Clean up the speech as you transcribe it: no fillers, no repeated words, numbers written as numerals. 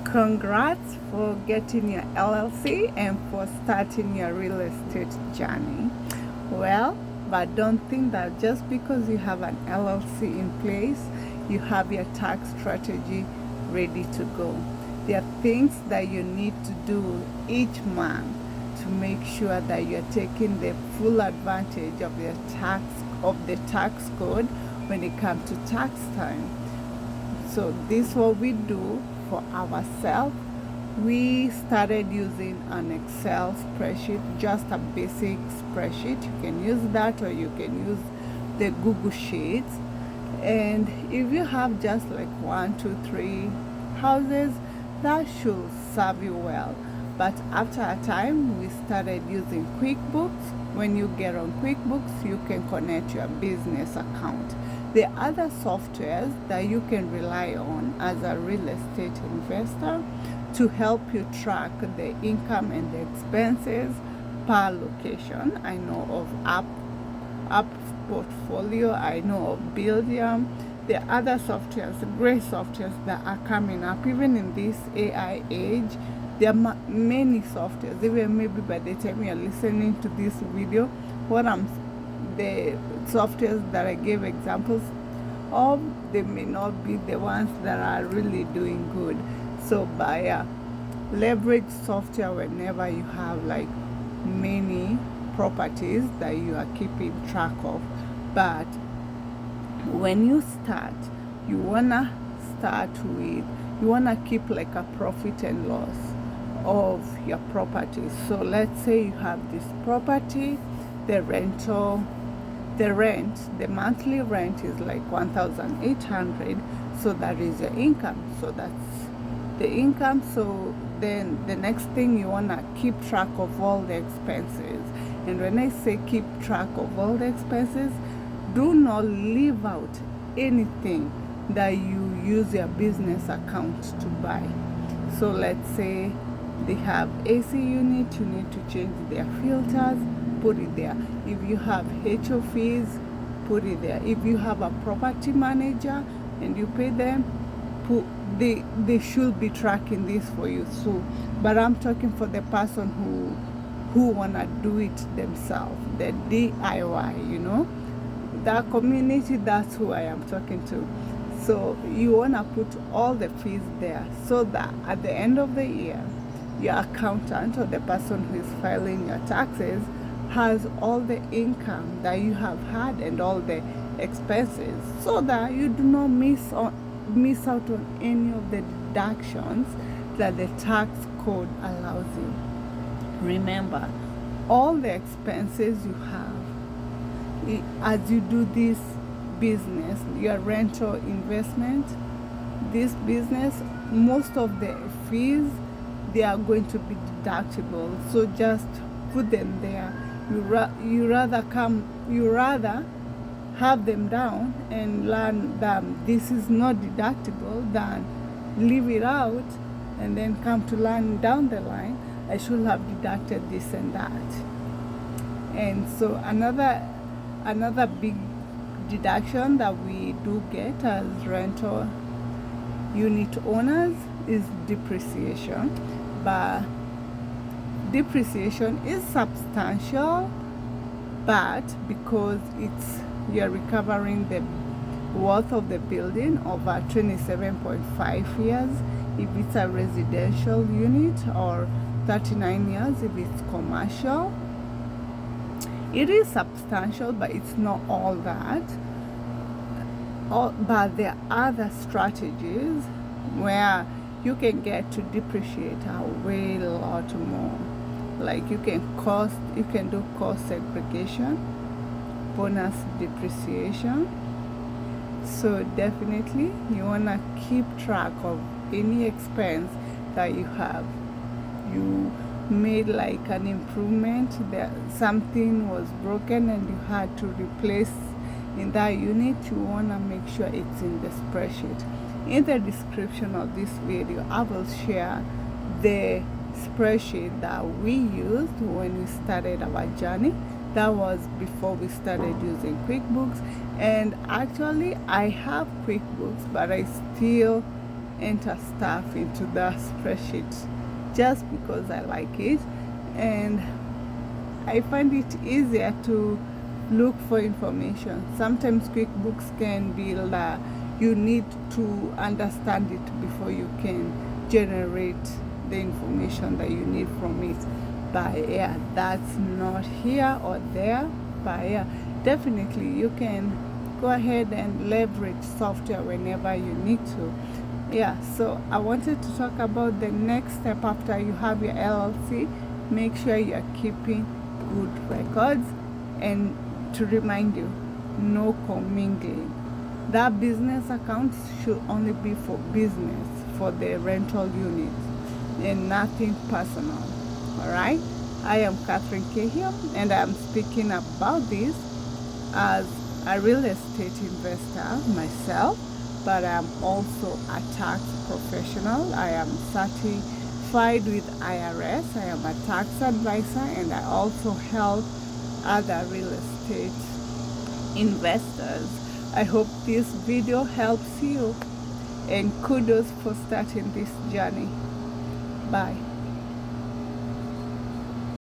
Congrats for getting your LLC and for starting your real estate journey. Well, but don't think that just because you have an LLC in place, you have your tax strategy ready to go. There are things that you need to do each month to make sure that you're taking the full advantage of the tax code when it comes to tax time. So this is what we do for ourselves. We started using an Excel spreadsheet, just a basic spreadsheet. You can use that, or you can use the Google Sheets. And if you have just like 1, 2, 3 houses, that should serve you well. But after a time, we started using QuickBooks. When you get on QuickBooks, you can connect your business account. The other softwares that you can rely on as a real estate investor to help you track the income and the expenses per location. I know of AppFolio, I know of Buildium. The other softwares, great softwares that are coming up, even in this AI age. There are many softwares. Even maybe by the time you're listening to this video, the softwares that I gave examples of, they may not be the ones that are really doing good. So by leverage software whenever you have like many properties that you are keeping track of. But when you start, you wanna keep like a profit and loss of your property. So let's say you have this property, the monthly rent is like 1,800. So that is your income. So that's the income. So then the next thing, you want to keep track of all the expenses. And when I say keep track of all the expenses, do not leave out anything that you use your business account to buy. So let's say they have AC unit, you need to change their filters, put it there. If you have HOVs, put it there. If you have a property manager and you pay them, they should be tracking this for you. So, but I'm talking for the person who wanna do it themselves, the DIY, that community, that's who I am talking to. So you wanna put all the fees there so that at the end of the year, your accountant or the person who is filing your taxes has all the income that you have had and all the expenses, so that you do not miss out on any of the deductions that the tax code allows you. Remember, all the expenses you have as you do this business, your rental investment, this business, most of the fees, they are going to be deductible. So just put them there. You rather have them down and learn that this is not deductible than leave it out and then come to learn down the line, I should have deducted this and that. And so another big deduction that we do get as rental unit owners is depreciation. But depreciation is substantial, but because you're recovering the worth of the building over 27.5 years if it's a residential unit, or 39 years if it's commercial. It is substantial, but it's not all that. But there are other strategies where you can get to depreciate a way lot more. Like you can do cost segregation, bonus depreciation. So definitely you wanna keep track of any expense that you have. You made like an improvement, that something was broken and you had to replace in that unit, you wanna make sure it's in the spreadsheet. In the description of this video, I will share the spreadsheet that we used when we started our journey. That was before we started using QuickBooks. And actually I have QuickBooks, but I still enter stuff into the spreadsheet just because I like it, and I find it easier to look for information. Sometimes QuickBooks can be you need to understand it before you can generate the information that you need from it. But yeah, that's not here or there. But yeah, definitely you can go ahead and leverage software whenever you need to. Yeah, so I wanted to talk about the next step after you have your LLC. Make sure you are keeping good records, and to remind you, no commingling. That business account should only be for business, for the rental unit, and nothing personal. All right, I am Catherine Cahill, and I'm speaking about this as a real estate investor myself, but I'm also a tax professional. I am certified with IRS. I am a tax advisor, and I also help other real estate investors. I hope this video helps you, and kudos for starting this journey. Bye.